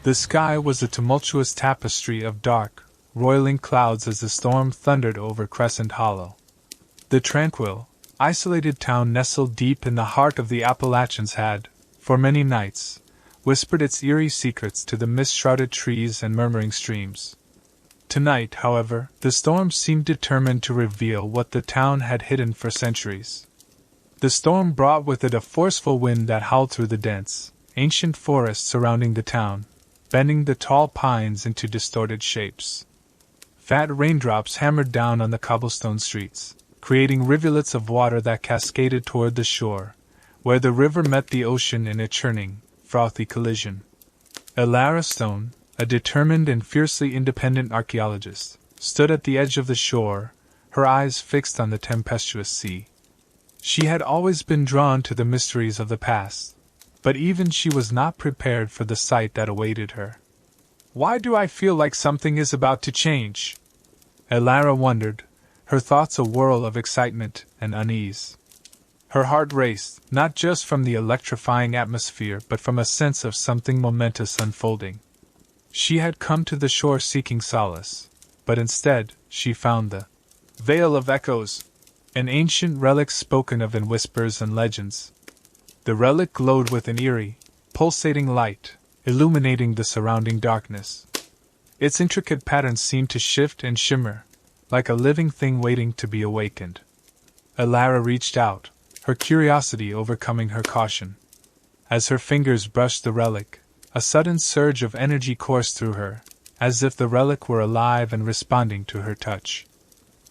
The sky was a tumultuous tapestry of dark, roiling clouds as the storm thundered over Crescent Hollow. The tranquil, isolated town nestled deep in the heart of the Appalachians had, for many nights, whispered its eerie secrets to the mist-shrouded trees and murmuring streams. Tonight, however, the storm seemed determined to reveal what the town had hidden for centuries. The storm brought with it a forceful wind that howled through the dense, ancient forest surrounding the town, bending the tall pines into distorted shapes. Fat raindrops hammered down on the cobblestone streets, creating rivulets of water that cascaded toward the shore, where the river met the ocean in a churning, frothy collision. Elara Stone, a determined and fiercely independent archaeologist, stood at the edge of the shore, her eyes fixed on the tempestuous sea. She had always been drawn to the mysteries of the past, but even she was not prepared for the sight that awaited her. "Why do I feel like something is about to change?" Elara wondered, her thoughts a whirl of excitement and unease. Her heart raced, not just from the electrifying atmosphere but from a sense of something momentous unfolding. She had come to the shore seeking solace, but instead, she found the Veil of Echoes, an ancient relic spoken of in whispers and legends. The relic glowed with an eerie, pulsating light, illuminating the surrounding darkness. Its intricate patterns seemed to shift and shimmer, like a living thing waiting to be awakened. Elara reached out, her curiosity overcoming her caution. As her fingers brushed the relic, a sudden surge of energy coursed through her, as if the relic were alive and responding to her touch.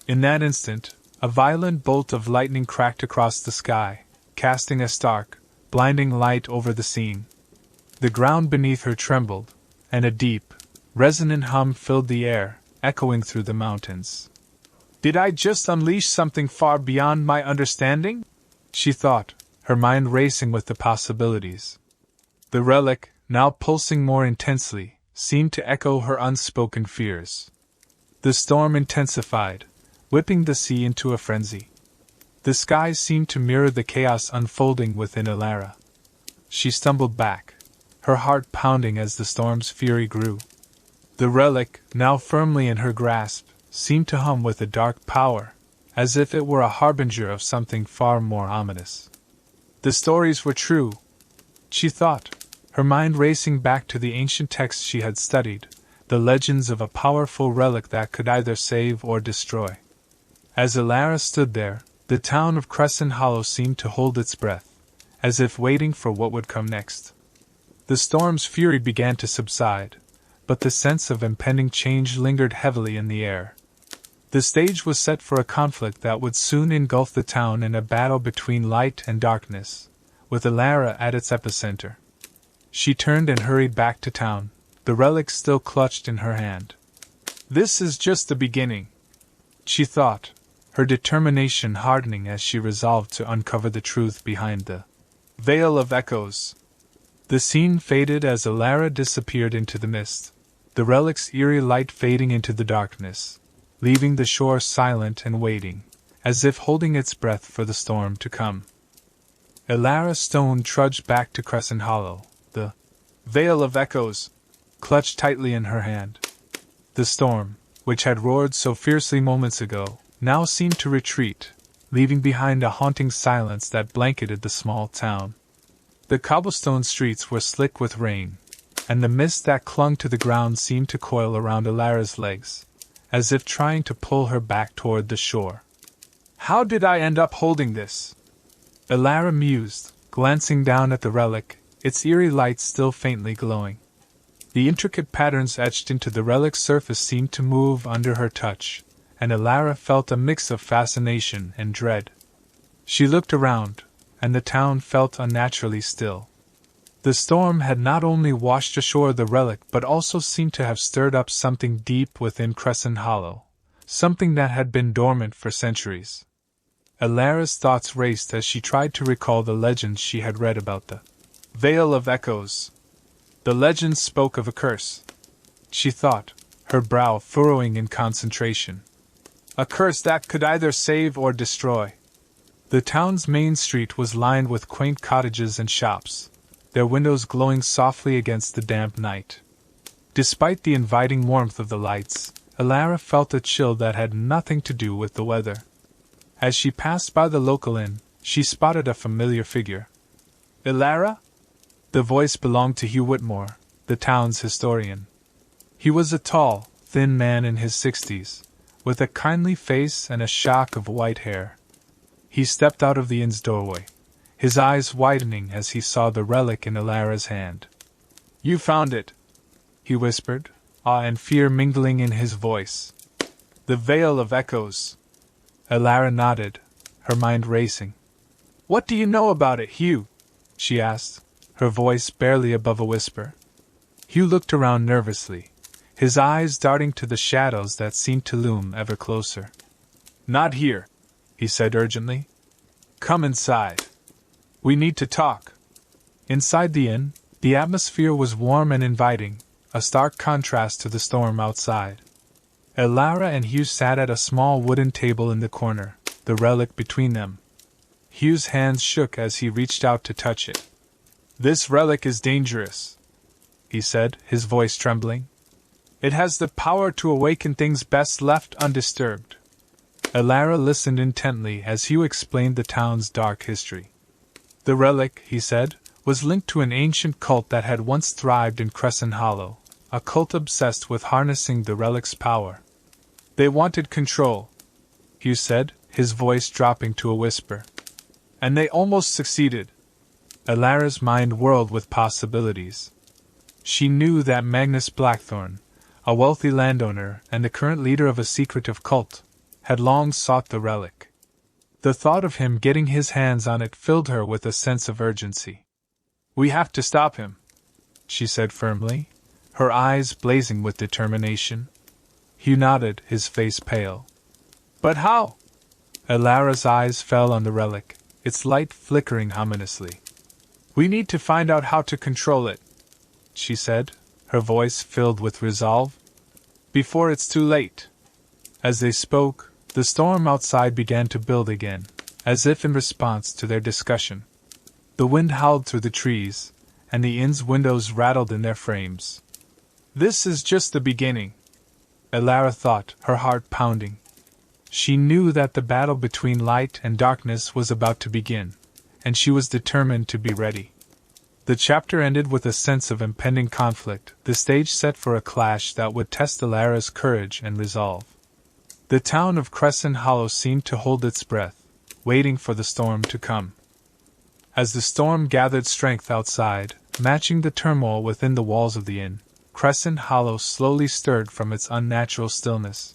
In that instant, a violent bolt of lightning cracked across the sky, casting a stark, blinding light over the scene. The ground beneath her trembled, and a deep, resonant hum filled the air, echoing through the mountains. "Did I just unleash something far beyond my understanding?" she thought, her mind racing with the possibilities. The relic, now pulsing more intensely, seemed to echo her unspoken fears. The storm intensified, whipping the sea into a frenzy. The sky seemed to mirror the chaos unfolding within Elara. She stumbled back, her heart pounding as the storm's fury grew. The relic, now firmly in her grasp, seemed to hum with a dark power, as if it were a harbinger of something far more ominous. The stories were true, she thought, her mind racing back to the ancient texts she had studied, the legends of a powerful relic that could either save or destroy. As Elara stood there, the town of Crescent Hollow seemed to hold its breath, as if waiting for what would come next. The storm's fury began to subside, but the sense of impending change lingered heavily in the air. The stage was set for a conflict that would soon engulf the town in a battle between light and darkness, with Elara at its epicenter. She turned and hurried back to town, the relic still clutched in her hand. "This is just the beginning," she thought, her determination hardening as she resolved to uncover the truth behind the Veil of Echoes. The scene faded as Elara disappeared into the mist, the relic's eerie light fading into the darkness, leaving the shore silent and waiting, as if holding its breath for the storm to come. Elara Stone trudged back to Crescent Hollow, the Veil of Echoes clutched tightly in her hand. The storm, which had roared so fiercely moments ago, now seemed to retreat, leaving behind a haunting silence that blanketed the small town. The cobblestone streets were slick with rain, and the mist that clung to the ground seemed to coil around Elara's legs, as if trying to pull her back toward the shore. "How did I end up holding this?" Elara mused, glancing down at the relic, its eerie light still faintly glowing. The intricate patterns etched into the relic's surface seemed to move under her touch, and Elara felt a mix of fascination and dread. She looked around, and the town felt unnaturally still. The storm had not only washed ashore the relic but also seemed to have stirred up something deep within Crescent Hollow, something that had been dormant for centuries. Elara's thoughts raced as she tried to recall the legends she had read about the Veil of Echoes. The legends spoke of a curse, she thought, her brow furrowing in concentration. A curse that could either save or destroy. The town's main street was lined with quaint cottages and shops, their windows glowing softly against the damp night. Despite the inviting warmth of the lights, Elara felt a chill that had nothing to do with the weather. As she passed by the local inn, she spotted a familiar figure. Elara? The voice belonged to Hugh Whitmore, the town's historian. He was a tall, thin man in his 60s, with a kindly face and a shock of white hair. He stepped out of the inn's doorway, his eyes widening as he saw the relic in Elara's hand. "You found it," he whispered, awe and fear mingling in his voice. "The Veil of Echoes." Elara nodded, her mind racing. "What do you know about it, Hugh?" she asked, her voice barely above a whisper. Hugh looked around nervously, his eyes darting to the shadows that seemed to loom ever closer. "Not here," he said urgently. "Come inside. We need to talk." Inside the inn, the atmosphere was warm and inviting, a stark contrast to the storm outside. Elara and Hugh sat at a small wooden table in the corner, the relic between them. Hugh's hands shook as he reached out to touch it. "This relic is dangerous," he said, his voice trembling. "It has the power to awaken things best left undisturbed." Elara listened intently as Hugh explained the town's dark history. The relic, he said, was linked to an ancient cult that had once thrived in Crescent Hollow, a cult obsessed with harnessing the relic's power. "They wanted control," Hugh said, his voice dropping to a whisper. "And they almost succeeded." Elara's mind whirled with possibilities. She knew that Magnus Blackthorn, a wealthy landowner and the current leader of a secretive cult, had long sought the relic. The thought of him getting his hands on it filled her with a sense of urgency. "We have to stop him," she said firmly, her eyes blazing with determination. Hugh nodded, his face pale. "But how?" Elara's eyes fell on the relic, its light flickering ominously. "We need to find out how to control it," she said, her voice filled with resolve. "Before it's too late." As they spoke, the storm outside began to build again, as if in response to their discussion. The wind howled through the trees, and the inn's windows rattled in their frames. "This is just the beginning," Elara thought, her heart pounding. She knew that the battle between light and darkness was about to begin, and she was determined to be ready. The chapter ended with a sense of impending conflict, the stage set for a clash that would test Elara's courage and resolve. The town of Crescent Hollow seemed to hold its breath, waiting for the storm to come. As the storm gathered strength outside, matching the turmoil within the walls of the inn, Crescent Hollow slowly stirred from its unnatural stillness.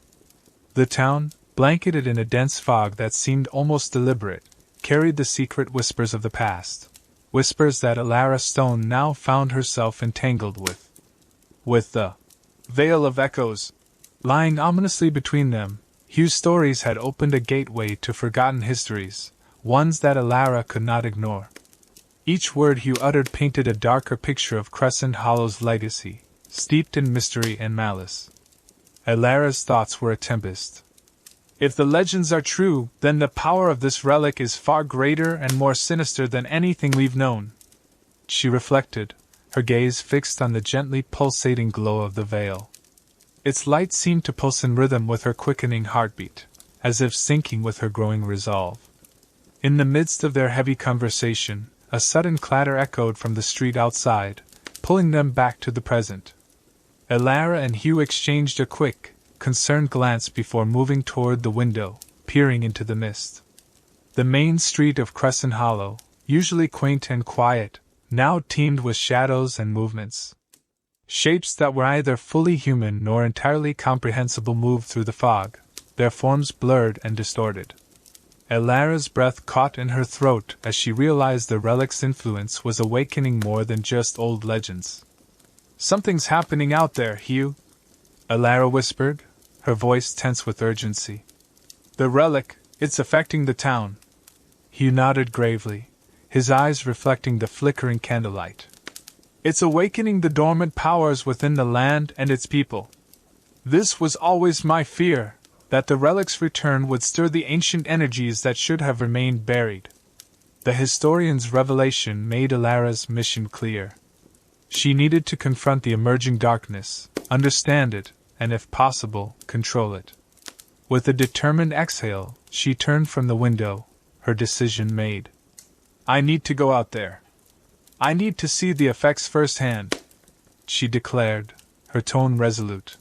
The town, blanketed in a dense fog that seemed almost deliberate, carried the secret whispers of the past, whispers that Elara Stone now found herself entangled with. With the Veil of Echoes lying ominously between them, Hugh's stories had opened a gateway to forgotten histories, ones that Elara could not ignore. Each word Hugh uttered painted a darker picture of Crescent Hollow's legacy, steeped in mystery and malice. Elara's thoughts were a tempest. If the legends are true, then the power of this relic is far greater and more sinister than anything we've known. She reflected, her gaze fixed on the gently pulsating glow of the veil. Its light seemed to pulse in rhythm with her quickening heartbeat, as if syncing with her growing resolve. In the midst of their heavy conversation, a sudden clatter echoed from the street outside, pulling them back to the present. Elara and Hugh exchanged a quick, concerned glance before moving toward the window, peering into the mist. The main street of Crescent Hollow, usually quaint and quiet, now teemed with shadows and movements. Shapes that were either fully human nor entirely comprehensible moved through the fog, their forms blurred and distorted. Elara's breath caught in her throat as she realized the relic's influence was awakening more than just old legends. "Something's happening out there, Hugh," Elara whispered, her voice tense with urgency. "The relic, it's affecting the town." Hugh nodded gravely, his eyes reflecting the flickering candlelight. "It's awakening the dormant powers within the land and its people. This was always my fear, that the relic's return would stir the ancient energies that should have remained buried." The historian's revelation made Elara's mission clear. She needed to confront the emerging darkness, understand it, and if possible, control it. With a determined exhale, she turned from the window, her decision made. I need to go out there. I need to see the effects firsthand, she declared, her tone resolute.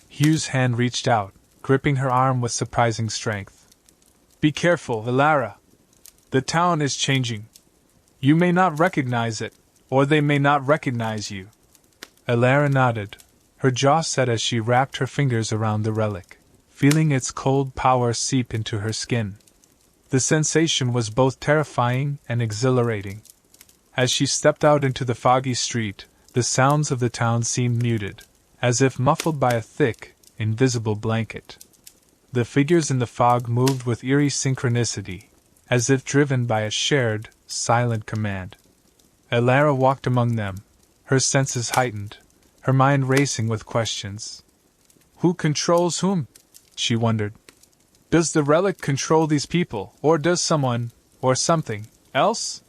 Hugh's hand reached out, gripping her arm with surprising strength. Be careful, Elara. The town is changing. You may not recognize it, or they may not recognize you. Elara nodded, her jaw set as she wrapped her fingers around the relic, feeling its cold power seep into her skin. The sensation was both terrifying and exhilarating. As she stepped out into the foggy street, the sounds of the town seemed muted, as if muffled by a thick, invisible blanket. The figures in the fog moved with eerie synchronicity, as if driven by a shared, silent command. Elara walked among them, her senses heightened, her mind racing with questions. Who controls whom? She wondered. Does the relic control these people, or does someone, or something, else?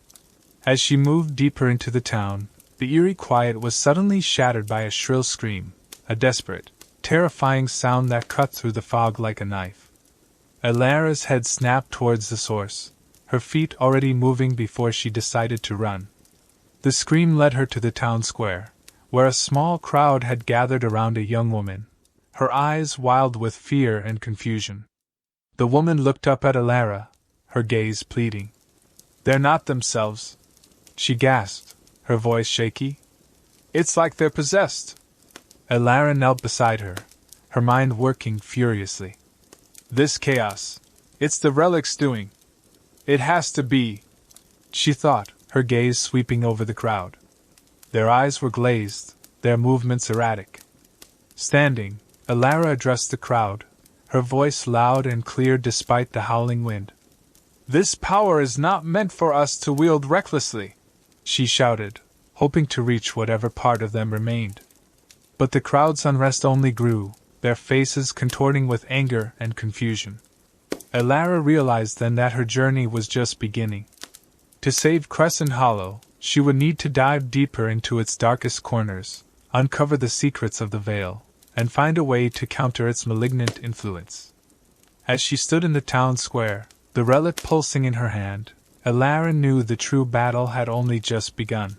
As she moved deeper into the town, the eerie quiet was suddenly shattered by a shrill scream, a desperate, terrifying sound that cut through the fog like a knife. Elara's head snapped towards the source, her feet already moving before she decided to run. The scream led her to the town square, where a small crowd had gathered around a young woman, her eyes wild with fear and confusion. The woman looked up at Elara, her gaze pleading. They're not themselves, she gasped, her voice shaky. It's like they're possessed. Elara knelt beside her, her mind working furiously. This chaos, it's the relic's doing. It has to be, she thought, her gaze sweeping over the crowd. Their eyes were glazed, their movements erratic. Standing, Elara addressed the crowd, her voice loud and clear despite the howling wind. This power is not meant for us to wield recklessly, she shouted, hoping to reach whatever part of them remained. But the crowd's unrest only grew, their faces contorting with anger and confusion. Elara realized then that her journey was just beginning. To save Crescent Hollow, she would need to dive deeper into its darkest corners, uncover the secrets of the Veil, and find a way to counter its malignant influence. As she stood in the town square, the relic pulsing in her hand, Elara knew the true battle had only just begun.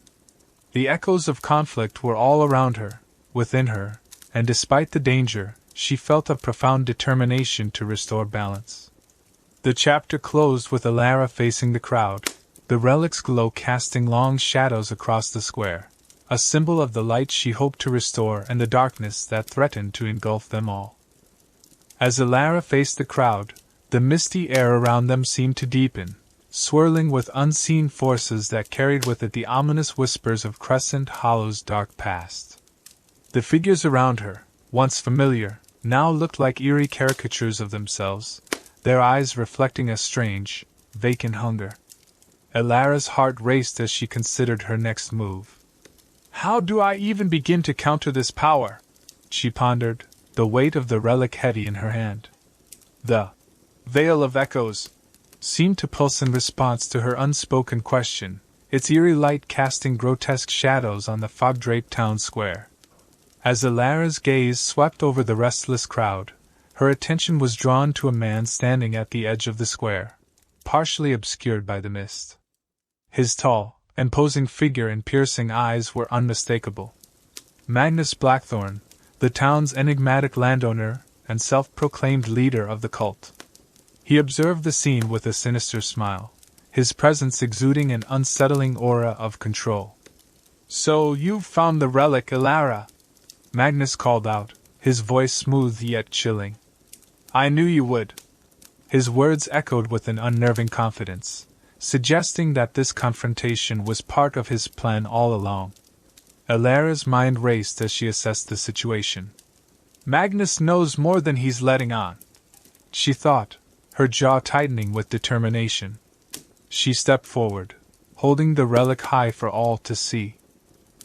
The echoes of conflict were all around her, within her, and despite the danger, she felt a profound determination to restore balance. The chapter closed with Elara facing the crowd, the relic's glow casting long shadows across the square, a symbol of the light she hoped to restore and the darkness that threatened to engulf them all. As Elara faced the crowd, the misty air around them seemed to deepen, swirling with unseen forces that carried with it the ominous whispers of Crescent Hollow's dark past. The figures around her, once familiar, now looked like eerie caricatures of themselves, their eyes reflecting a strange, vacant hunger. Elara's heart raced as she considered her next move. How do I even begin to counter this power? She pondered, the weight of the relic heavy in her hand. The Veil of Echoes seemed to pulse in response to her unspoken question, its eerie light casting grotesque shadows on the fog-draped town square. As Elara's gaze swept over the restless crowd, her attention was drawn to a man standing at the edge of the square, partially obscured by the mist. His tall, imposing figure and piercing eyes were unmistakable. Magnus Blackthorn, the town's enigmatic landowner and self-proclaimed leader of the cult. He observed the scene with a sinister smile, his presence exuding an unsettling aura of control. So you've found the relic, Elara? Magnus called out, his voice smooth yet chilling. I knew you would. His words echoed with an unnerving confidence, suggesting that this confrontation was part of his plan all along. Elara's mind raced as she assessed the situation. Magnus knows more than he's letting on, she thought, her jaw tightening with determination. She stepped forward, holding the relic high for all to see.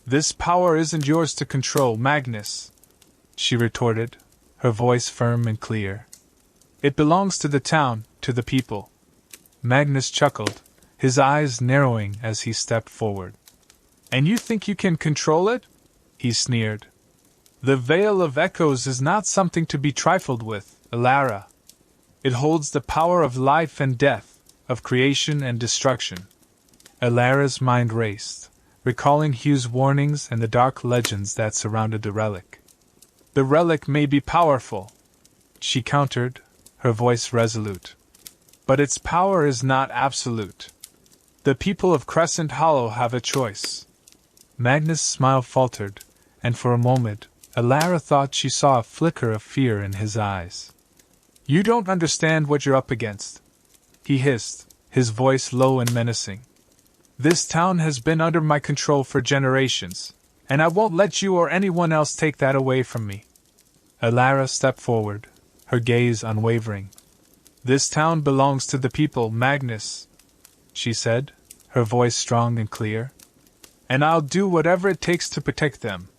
This power isn't yours to control, Magnus, she retorted, her voice firm and clear. It belongs to the town, to the people. Magnus chuckled, his eyes narrowing as he stepped forward. And you think you can control it? He sneered. The Veil of Echoes is not something to be trifled with, Elara. It holds the power of life and death, of creation and destruction. Elara's mind raced, recalling Hugh's warnings and the dark legends that surrounded the relic. The relic may be powerful, she countered, her voice resolute. But its power is not absolute. The people of Crescent Hollow have a choice. Magnus' smile faltered, and for a moment, Elara thought she saw a flicker of fear in his eyes. You don't understand what you're up against, he hissed, his voice low and menacing. This town has been under my control for generations, and I won't let you or anyone else take that away from me. Elara stepped forward, her gaze unwavering. This town belongs to the people, Magnus, she said, her voice strong and clear. And I'll do whatever it takes to protect them.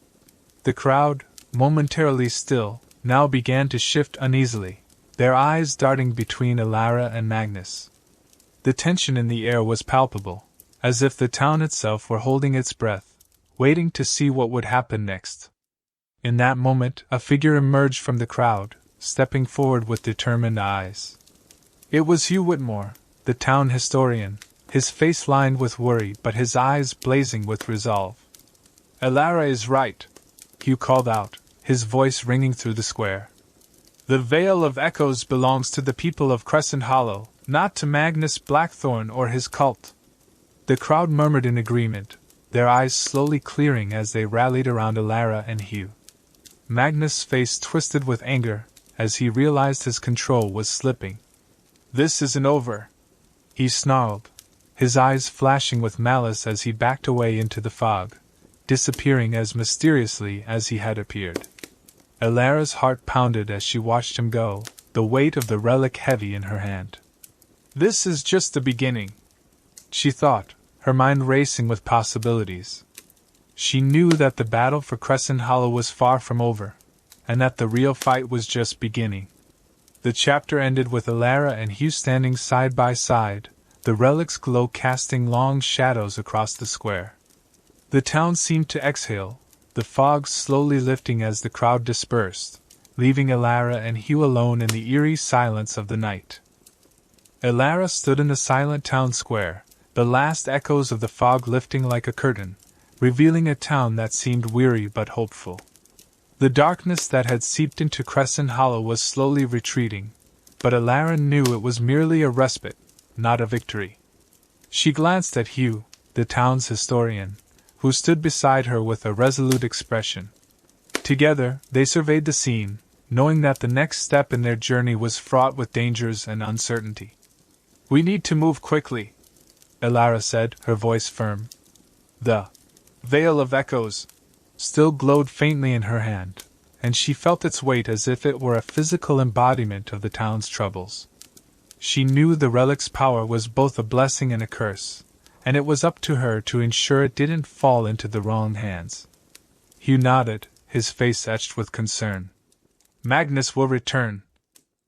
The crowd, momentarily still, now began to shift uneasily, their eyes darting between Elara and Magnus. The tension in the air was palpable, as if the town itself were holding its breath, waiting to see what would happen next. In that moment, a figure emerged from the crowd, stepping forward with determined eyes. It was Hugh Whitmore, the town historian, his face lined with worry but his eyes blazing with resolve. Elara is right, Hugh called out, his voice ringing through the square. The Veil of Echoes belongs to the people of Crescent Hollow, not to Magnus Blackthorn or his cult. The crowd murmured in agreement, their eyes slowly clearing as they rallied around Elara and Hugh. Magnus' face twisted with anger as he realized his control was slipping. This isn't over, he snarled, his eyes flashing with malice as he backed away into the fog, disappearing as mysteriously as he had appeared. Elara's heart pounded as she watched him go, the weight of the relic heavy in her hand. This is just the beginning, she thought, her mind racing with possibilities. She knew that the battle for Crescent Hollow was far from over, and that the real fight was just beginning. The chapter ended with Elara and Hugh standing side by side, the relic's glow casting long shadows across the square. The town seemed to exhale, the fog slowly lifting as the crowd dispersed, leaving Elara and Hugh alone in the eerie silence of the night. Elara stood in the silent town square, the last echoes of the fog lifting like a curtain, revealing a town that seemed weary but hopeful. The darkness that had seeped into Crescent Hollow was slowly retreating, but Elara knew it was merely a respite, not a victory. She glanced at Hugh, the town's historian, who stood beside her with a resolute expression. Together, they surveyed the scene, knowing that the next step in their journey was fraught with dangers and uncertainty. We need to move quickly, Elara said, her voice firm. The Veil of Echoes still glowed faintly in her hand, and she felt its weight as if it were a physical embodiment of the town's troubles. She knew the relic's power was both a blessing and a curse, and it was up to her to ensure it didn't fall into the wrong hands. Hugh nodded, his face etched with concern. Magnus will return,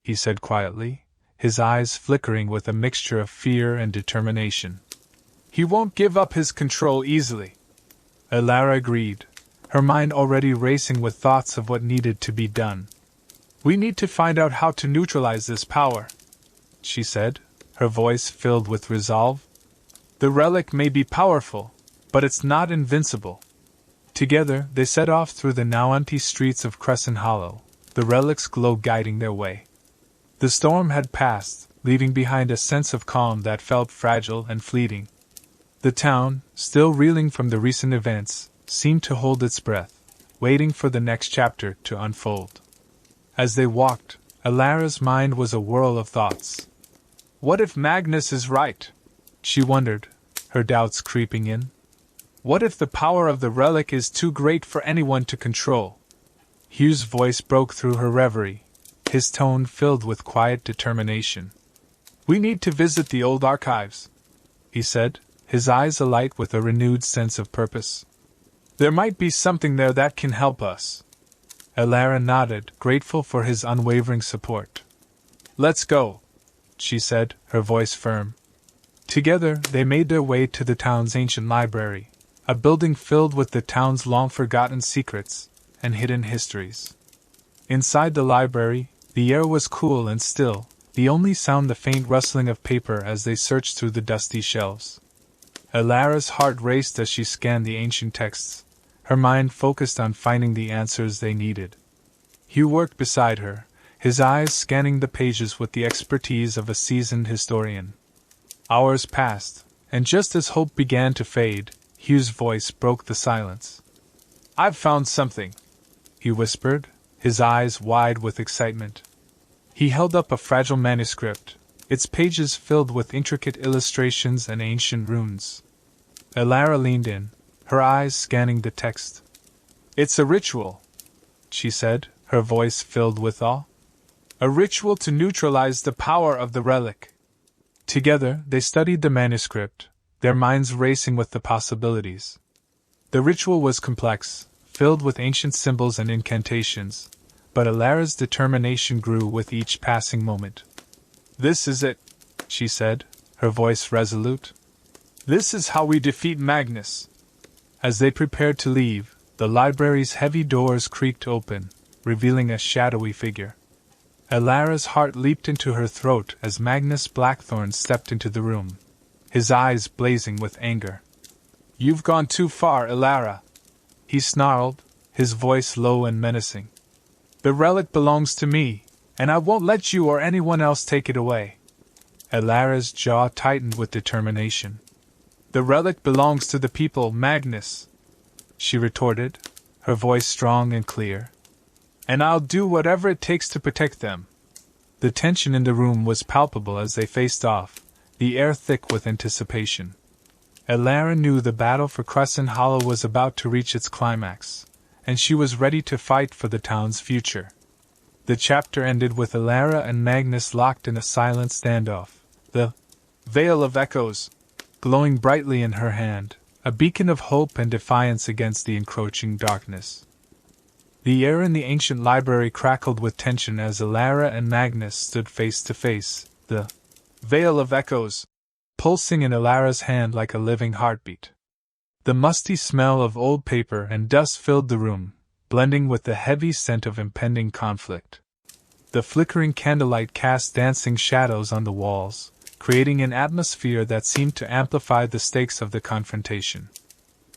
he said quietly, his eyes flickering with a mixture of fear and determination. He won't give up his control easily. Elara agreed, her mind already racing with thoughts of what needed to be done. We need to find out how to neutralize this power, she said, her voice filled with resolve. The relic may be powerful, but it's not invincible. Together, they set off through the now empty streets of Crescent Hollow, the relic's glow guiding their way. The storm had passed, leaving behind a sense of calm that felt fragile and fleeting. The town, still reeling from the recent events, seemed to hold its breath, waiting for the next chapter to unfold. As they walked, Elara's mind was a whirl of thoughts. What if Magnus is right? She wondered, her doubts creeping in. What if the power of the relic is too great for anyone to control? Hugh's voice broke through her reverie, his tone filled with quiet determination. We need to visit the old archives, he said, his eyes alight with a renewed sense of purpose. There might be something there that can help us. Elara nodded, grateful for his unwavering support. Let's go, she said, her voice firm. Together, they made their way to the town's ancient library, a building filled with the town's long-forgotten secrets and hidden histories. Inside the library, the air was cool and still, the only sound the faint rustling of paper as they searched through the dusty shelves. Elara's heart raced as she scanned the ancient texts, her mind focused on finding the answers they needed. Hugh worked beside her, his eyes scanning the pages with the expertise of a seasoned historian. Hours passed, and just as hope began to fade, Hugh's voice broke the silence. "I've found something," he whispered, his eyes wide with excitement. He held up a fragile manuscript, its pages filled with intricate illustrations and ancient runes. Elara leaned in, her eyes scanning the text. "It's a ritual," she said, her voice filled with awe. "A ritual to neutralize the power of the relic." Together, they studied the manuscript, their minds racing with the possibilities. The ritual was complex, filled with ancient symbols and incantations, but Elara's determination grew with each passing moment. "This is it," she said, her voice resolute. "This is how we defeat Magnus." As they prepared to leave, the library's heavy doors creaked open, revealing a shadowy figure. Elara's heart leaped into her throat as Magnus Blackthorn stepped into the room, his eyes blazing with anger. "You've gone too far, Elara," he snarled, his voice low and menacing. "The relic belongs to me, and I won't let you or anyone else take it away." Elara's jaw tightened with determination. "The relic belongs to the people, Magnus," she retorted, her voice strong and clear. "And I'll do whatever it takes to protect them." The tension in the room was palpable as they faced off, the air thick with anticipation. Elara knew the battle for Crescent Hollow was about to reach its climax, and she was ready to fight for the town's future. The chapter ended with Elara and Magnus locked in a silent standoff, the Veil of Echoes glowing brightly in her hand, a beacon of hope and defiance against the encroaching darkness. The air in the ancient library crackled with tension as Elara and Magnus stood face to face, the Veil of Echoes pulsing in Elara's hand like a living heartbeat. The musty smell of old paper and dust filled the room, blending with the heavy scent of impending conflict. The flickering candlelight cast dancing shadows on the walls, creating an atmosphere that seemed to amplify the stakes of the confrontation.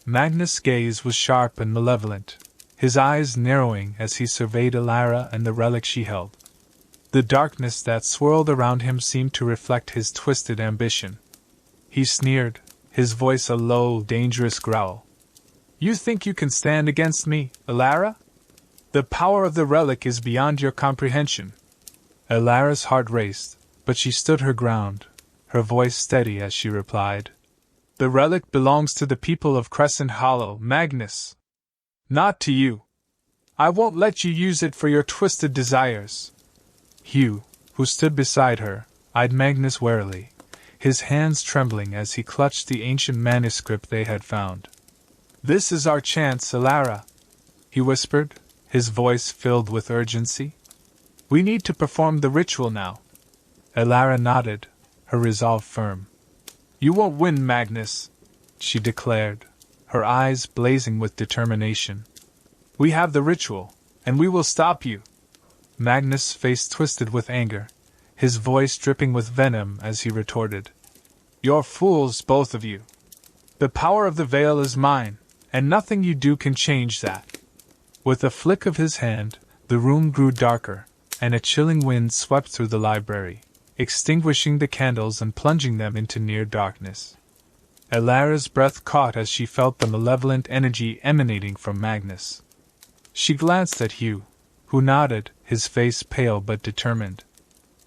Magnus' gaze was sharp and malevolent, his eyes narrowing as he surveyed Elara and the relic she held. The darkness that swirled around him seemed to reflect his twisted ambition. He sneered, his voice a low, dangerous growl. "You think you can stand against me, Elara? The power of the relic is beyond your comprehension." Elara's heart raced, but she stood her ground, her voice steady as she replied. "The relic belongs to the people of Crescent Hollow, Magnus. Not to you. I won't let you use it for your twisted desires." Hugh, who stood beside her, eyed Magnus warily, his hands trembling as he clutched the ancient manuscript they had found. "This is our chance, Elara," he whispered, his voice filled with urgency. "We need to perform the ritual now." Elara nodded, her resolve firm. "You won't win, Magnus," she declared, her eyes blazing with determination. "We have the ritual, and we will stop you." Magnus' face twisted with anger, his voice dripping with venom as he retorted. "You're fools, both of you. The power of the veil is mine, and nothing you do can change that." With a flick of his hand, the room grew darker, and a chilling wind swept through the library, extinguishing the candles and plunging them into near darkness. Elara's breath caught as she felt the malevolent energy emanating from Magnus. She glanced at Hugh, who nodded, his face pale but determined.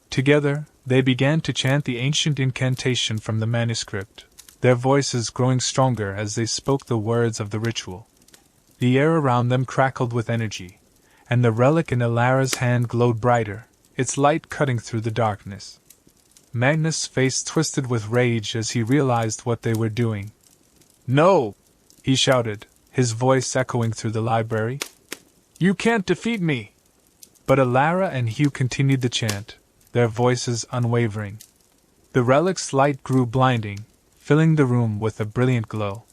Together, they began to chant the ancient incantation from the manuscript, their voices growing stronger as they spoke the words of the ritual. The air around them crackled with energy, and the relic in Elara's hand glowed brighter, its light cutting through the darkness. Magnus' face twisted with rage as he realized what they were doing. "No!" he shouted, his voice echoing through the library. "You can't defeat me!" But Elara and Hugh continued the chant, their voices unwavering. The relic's light grew blinding, filling the room with a brilliant glow.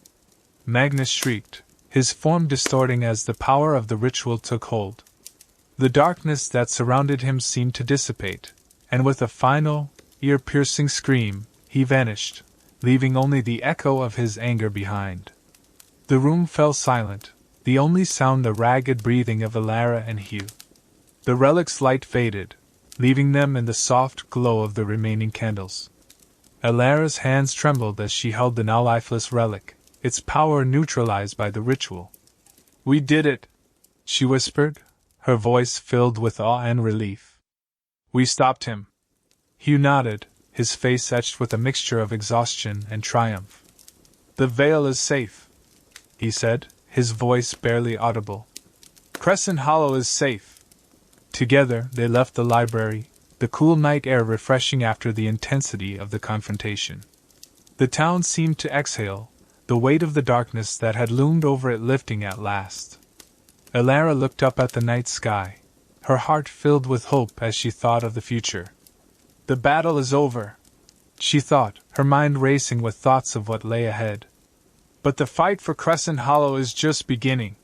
Magnus shrieked, his form distorting as the power of the ritual took hold. The darkness that surrounded him seemed to dissipate, and with a final, ear-piercing scream, he vanished, leaving only the echo of his anger behind. The room fell silent, the only sound the ragged breathing of Elara and Hugh. The relic's light faded, leaving them in the soft glow of the remaining candles. Elara's hands trembled as she held the now lifeless relic, its power neutralized by the ritual. "We did it," she whispered, her voice filled with awe and relief. "We stopped him." Hugh nodded, his face etched with a mixture of exhaustion and triumph. "The veil is safe," he said, his voice barely audible. "Crescent Hollow is safe." Together they left the library, the cool night air refreshing after the intensity of the confrontation. The town seemed to exhale, the weight of the darkness that had loomed over it lifting at last. Elara looked up at the night sky, her heart filled with hope as she thought of the future. "The battle is over," she thought, her mind racing with thoughts of what lay ahead. "But the fight for Crescent Hollow is just beginning."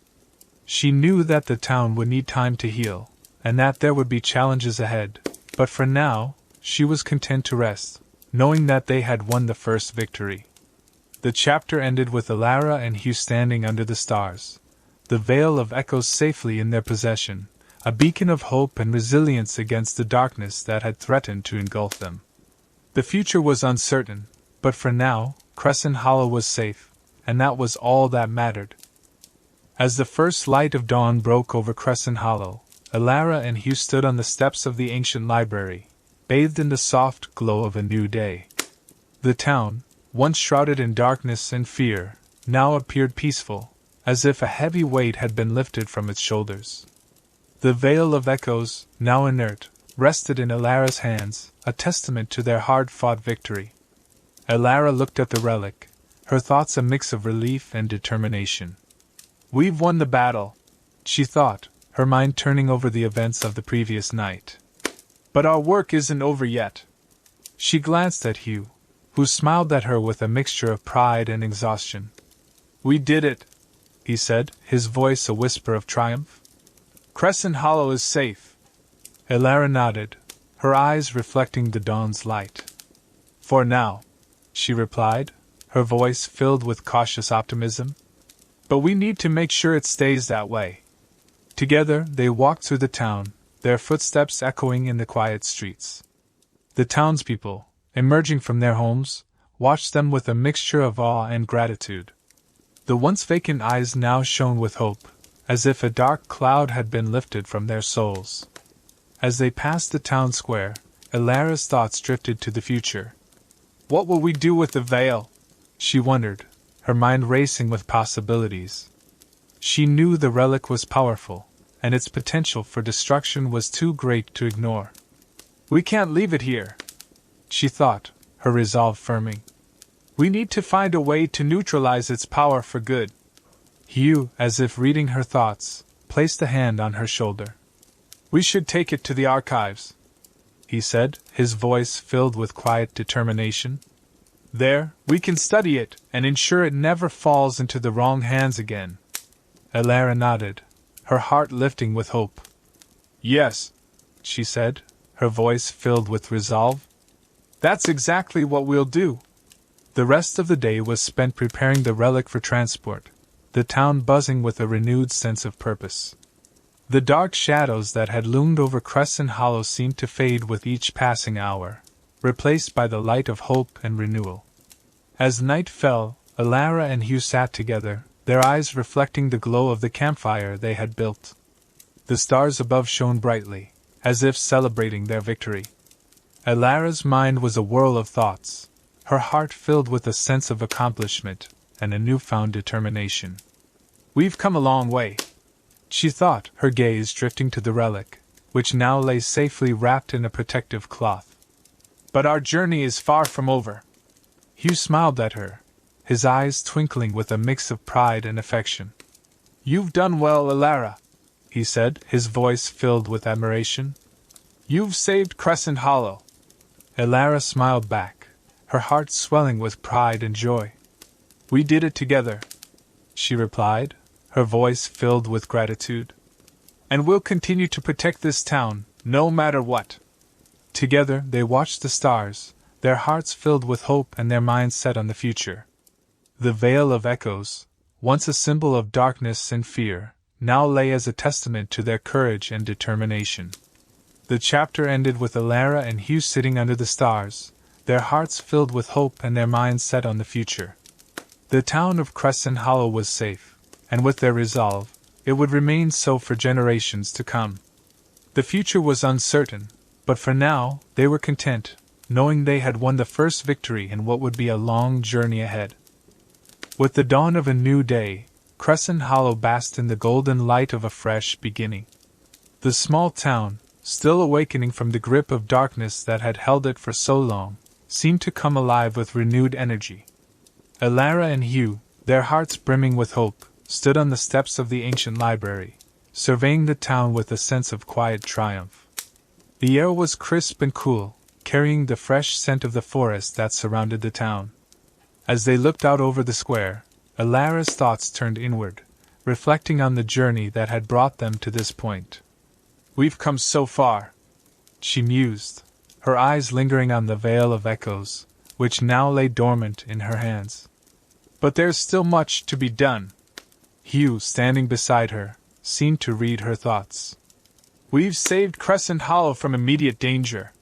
She knew that the town would need time to heal, and that there would be challenges ahead, but for now, she was content to rest, knowing that they had won the first victory. The chapter ended with Elara and Hugh standing under the stars, the veil of echoes safely in their possession, a beacon of hope and resilience against the darkness that had threatened to engulf them. The future was uncertain, but for now, Crescent Hollow was safe, and that was all that mattered. As the first light of dawn broke over Crescent Hollow, Elara and Hugh stood on the steps of the ancient library, bathed in the soft glow of a new day. The town, once shrouded in darkness and fear, now appeared peaceful, as if a heavy weight had been lifted from its shoulders. The veil of echoes, now inert, rested in Elara's hands, a testament to their hard-fought victory. Elara looked at the relic, her thoughts a mix of relief and determination. "We've won the battle," she thought, her mind turning over the events of the previous night. "But our work isn't over yet." She glanced at Hugh, who smiled at her with a mixture of pride and exhaustion. "We did it," he said, his voice a whisper of triumph. "Crescent Hollow is safe." Elara nodded, her eyes reflecting the dawn's light. "For now," she replied, her voice filled with cautious optimism. "But we need to make sure it stays that way." Together they walked through the town, their footsteps echoing in the quiet streets. The townspeople, emerging from their homes, watched them with a mixture of awe and gratitude. The once vacant eyes now shone with hope, as if a dark cloud had been lifted from their souls. As they passed the town square, Elara's thoughts drifted to the future. What will we do with the veil? She wondered, her mind racing with possibilities. She knew the relic was powerful, and its potential for destruction was too great to ignore. "We can't leave it here," she thought, her resolve firming. "We need to find a way to neutralize its power for good." Hugh, as if reading her thoughts, placed a hand on her shoulder. "We should take it to the archives," he said, his voice filled with quiet determination. "There, we can study it and ensure it never falls into the wrong hands again." Elara nodded, her heart lifting with hope. "Yes," she said, her voice filled with resolve. "That's exactly what we'll do." The rest of the day was spent preparing the relic for transport, the town buzzing with a renewed sense of purpose. The dark shadows that had loomed over Crescent Hollow seemed to fade with each passing hour, replaced by the light of hope and renewal. As night fell, Elara and Hugh sat together, their eyes reflecting the glow of the campfire they had built. The stars above shone brightly, as if celebrating their victory. Elara's mind was a whirl of thoughts, her heart filled with a sense of accomplishment and a newfound determination. "We've come a long way," she thought, her gaze drifting to the relic, which now lay safely wrapped in a protective cloth. "But our journey is far from over." Hugh smiled at her, his eyes twinkling with a mix of pride and affection. "You've done well, Elara," he said, his voice filled with admiration. "You've saved Crescent Hollow." Elara smiled back, her heart swelling with pride and joy. "We did it together," she replied, her voice filled with gratitude. "And we'll continue to protect this town, no matter what." Together they watched the stars, their hearts filled with hope and their minds set on the future. The Vale of Echoes, once a symbol of darkness and fear, now lay as a testament to their courage and determination. The chapter ended with Elara and Hugh sitting under the stars, their hearts filled with hope and their minds set on the future. The town of Crescent Hollow was safe, and with their resolve, it would remain so for generations to come. The future was uncertain, but for now they were content, knowing they had won the first victory in what would be a long journey ahead. With the dawn of a new day, Crescent Hollow basked in the golden light of a fresh beginning. The small town, still awakening from the grip of darkness that had held it for so long, seemed to come alive with renewed energy. Elara and Hugh, their hearts brimming with hope, stood on the steps of the ancient library, surveying the town with a sense of quiet triumph. The air was crisp and cool, carrying the fresh scent of the forest that surrounded the town. As they looked out over the square, Elara's thoughts turned inward, reflecting on the journey that had brought them to this point. "We've come so far," she mused, her eyes lingering on the Vale of Echoes, which now lay dormant in her hands. "But there's still much to be done." Hugh, standing beside her, seemed to read her thoughts. "We've saved Crescent Hollow from immediate danger,"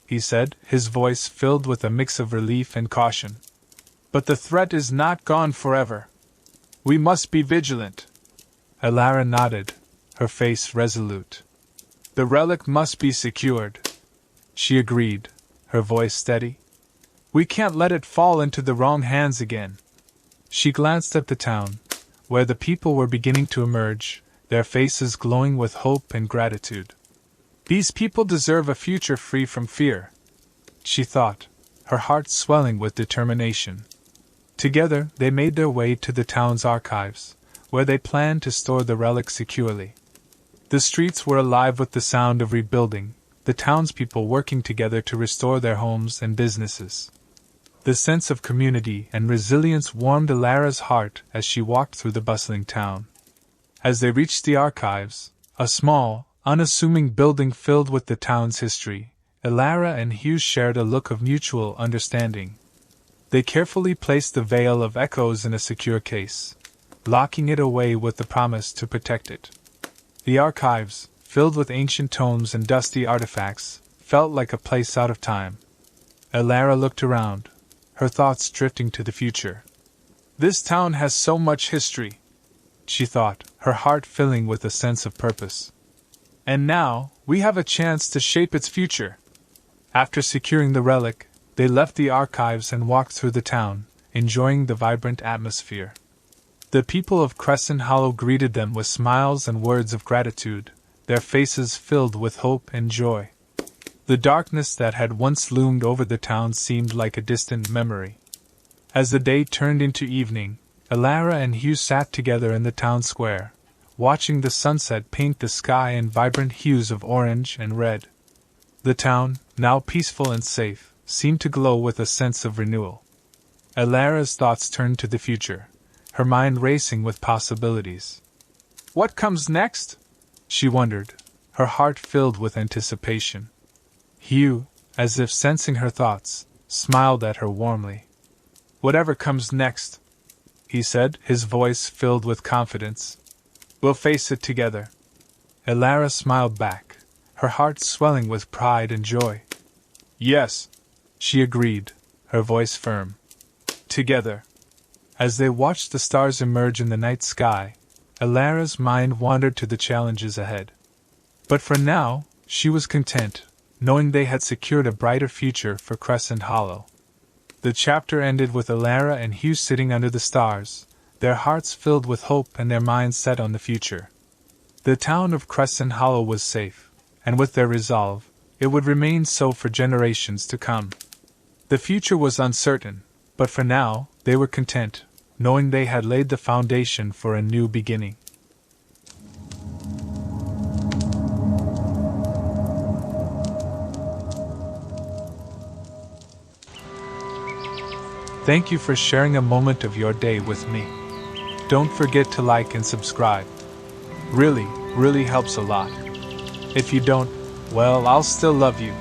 he said, his voice filled with a mix of relief and caution. "But the threat is not gone forever. We must be vigilant." Elara nodded, her face resolute. "The relic must be secured," she agreed, her voice steady. "We can't let it fall into the wrong hands again." She glanced at the town, where the people were beginning to emerge, their faces glowing with hope and gratitude. "These people deserve a future free from fear," she thought, her heart swelling with determination. Together they made their way to the town's archives, where they planned to store the relic securely. The streets were alive with the sound of rebuilding, the townspeople working together to restore their homes and businesses. The sense of community and resilience warmed Elara's heart as she walked through the bustling town. As they reached the archives, a small, unassuming building filled with the town's history, Elara and Hugh shared a look of mutual understanding. They carefully placed the Vale of Echoes in a secure case, locking it away with the promise to protect it. The archives, filled with ancient tomes and dusty artifacts, felt like a place out of time. Elara looked around, her thoughts drifting to the future. "This town has so much history," she thought, her heart filling with a sense of purpose. "And now, we have a chance to shape its future." After securing the relic, they left the archives and walked through the town, enjoying the vibrant atmosphere. The people of Crescent Hollow greeted them with smiles and words of gratitude, their faces filled with hope and joy. The darkness that had once loomed over the town seemed like a distant memory. As the day turned into evening, Elara and Hugh sat together in the town square, watching the sunset paint the sky in vibrant hues of orange and red. The town, now peaceful and safe, seemed to glow with a sense of renewal. Elara's thoughts turned to the future, her mind racing with possibilities. "What comes next?" she wondered, her heart filled with anticipation. Hugh, as if sensing her thoughts, smiled at her warmly. "Whatever comes next," he said, his voice filled with confidence, "we'll face it together." Elara smiled back, her heart swelling with pride and joy. "Yes," she agreed, her voice firm. "Together." As they watched the stars emerge in the night sky, Elara's mind wandered to the challenges ahead. But for now, she was content, knowing they had secured a brighter future for Crescent Hollow. The chapter ended with Elara and Hugh sitting under the stars, their hearts filled with hope and their minds set on the future. The town of Crescent Hollow was safe, and with their resolve, it would remain so for generations to come. The future was uncertain, but for now, they were content, knowing they had laid the foundation for a new beginning. Thank you for sharing a moment of your day with me. Don't forget to like and subscribe. Really helps a lot. If you don't, well, I'll still love you.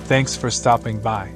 Thanks for stopping by.